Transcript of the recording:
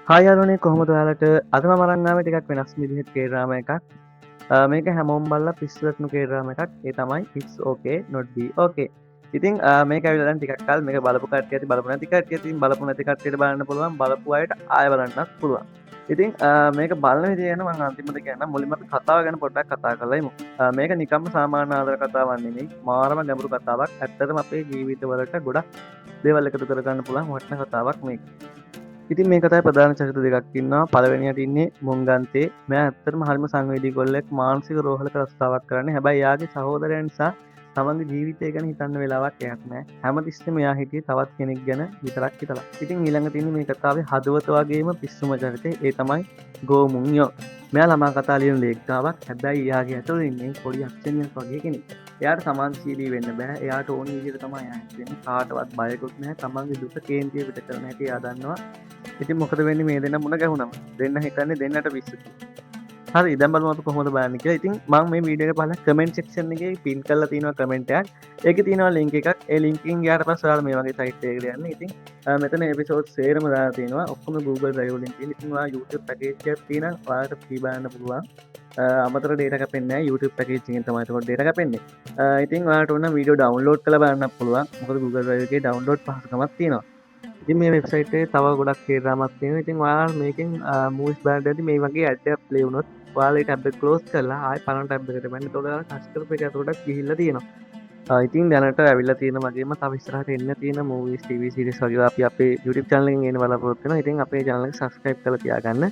Hi යාළුවනේ කොහොමද ඔයාලට අද මම අරන් ආවේ ටිකක් වෙනස් විදිහට කේඩ්‍රාමා එකක්. මේක හැමෝම බලලා පිස්සු වැටුණු කේඩ්‍රාමා එකක්. ඒ තමයි It's Okay Not Be Okay. ඉතින් මේක ඇවිල්ලා දැන් ටිකක් කල් මේක බලපු කට්ටිය ඇති බලපු නැති කට්ටිය ඇති බලපු නැති කට්ටියට බලන්න පුළුවන් බලපු අයට ආය බලන්නත් පුළුවන්. ඉතින් මේක බලන විදිය ගැන මම අන්තිමට කියන්නම්. මුලින්ම අපි කතාව ගැන පොඩ්ඩක් කතා කරලා ඉමු. මේක නිකම්ම සාමාන්‍ය ආදර කතාවක් නෙමෙයි. මාරම ගැඹුරු කතාවක්. ඇත්තටම අපේ ජීවිතවලට ගොඩක් දේවල් එකතු කරගන්න පුළුවන් වටින කතාවක් මේක. ඉතින් මේ කතාවේ ප්‍රධාන චරිත දෙකක් ඉන්නවා. පළවෙනියට ඉන්නේ මොංගන්තේ. මෙයා ඇත්තටම හරිම සංවේදී කොල්ලෙක්. මානසික රෝහලක රස්තාවක් කරන්නේ. හැබැයි එයාගේ සහෝදරයා නිසා තමන්ගේ ජීවිතය ගැන හිතන්න වෙලාවක් එයාට නැහැ. හැමතිස්සෙම එයා හිටියේ තවත් කෙනෙක් ගැන විතරක් හිතලා. ඉතින් ඊළඟ තියෙන්නේ මේ කතාවේ හදවත වගේම පිස්සුම චරිතේ. ඒ තමයි ගෝමුන්යෝ. මෙයා ළමා කතා ලියන ලේඛකාවක්. හැබැයි එයාගේ ඇතුළේ ඉන්නේ පොඩි අක්ෂණයක් වගේ කෙනෙක්. එයාට සමාජශීලී වෙන්න බෑ. එයාට ඕන විදිහට තමයි එයා හිතන්නේ. කාටවත් බයකුත් නැහැ. තමන්ගේ දුක කේන්තිය පිට කරන හැටි එයා දන්නවා. ඉතින් මොකද වෙන්නේ මේ දෙන්න මුණ ගැහුනම දෙන්න හිතන්නේ දෙන්නට පිස්සු කියලා. හරි දැන් බලමු අපි කොහොමද බලන්නේ කියලා. ඉතින් මම මේ වීඩියෝ එක පහල කමෙන්ට් සෙක්ෂන් එකේ පින් කරලා තියෙනවා කමෙන්ට් එකක්. ඒකේ තියෙනවා ලින්ක් එකක්. ඒ ලින්ක් එකෙන් ගියාට පස්සේ ඔයාලා මේ වගේ සයිට් එකකට යන්න. ඉතින් මෙතන එපිසෝඩ් සේරම දාලා තියෙනවා. ඔක්කොම Google Drive වලින් තියෙන. ඉතින් ඔයා YouTube පැකේජ් එකක් තියෙනවා. ඔයාලට ෆ්‍රී බලන්න පුළුවන්. අමතර ඩේටා කැපෙන්නේ නැහැ. YouTube පැකේජ් එකෙන් තමයි ඒක ඩේටා කැපෙන්නේ. ඉතින් ඔයාලට ඕන වීඩියෝ ඩවුන්ලෝඩ් කරලා බලන්නත් පුළුවන්. මොකද Google Drive එකේ ඩවුන්ලෝඩ් පහසුකමක් තියෙනවා. ඉතින් මේ වෙබ්සයිට් එකේ තව ගොඩක් කේඩ්‍රාමාවක් තියෙනවා. ඉතින් ඔයාලා මේකෙන් මූවිස් බලන්න ඇති මේ වගේ ඇඩ් එකක් ප්ලේ වුණොත් ඔයාලා ඒ ටැබ් එක ක්ලෝස් කරලා ආයෙ පරණ ටැබ් එකට යන්න. එතකොට ඔයාලා ටච් කරපු එක ඇතුළට ගිහිල්ලා තියෙනවා. ඉතින් දැනට ඇවිල්ලා තියෙන වගේම තව ඉස්සරහට එන්න තියෙන මූවිස් TV සීරීස් වගේ අපි අපේ YouTube channel එකෙන් එන්න බලාපොරොත්තු වෙනවා. ඉතින් අපේ channel එක subscribe කරලා තියාගන්න.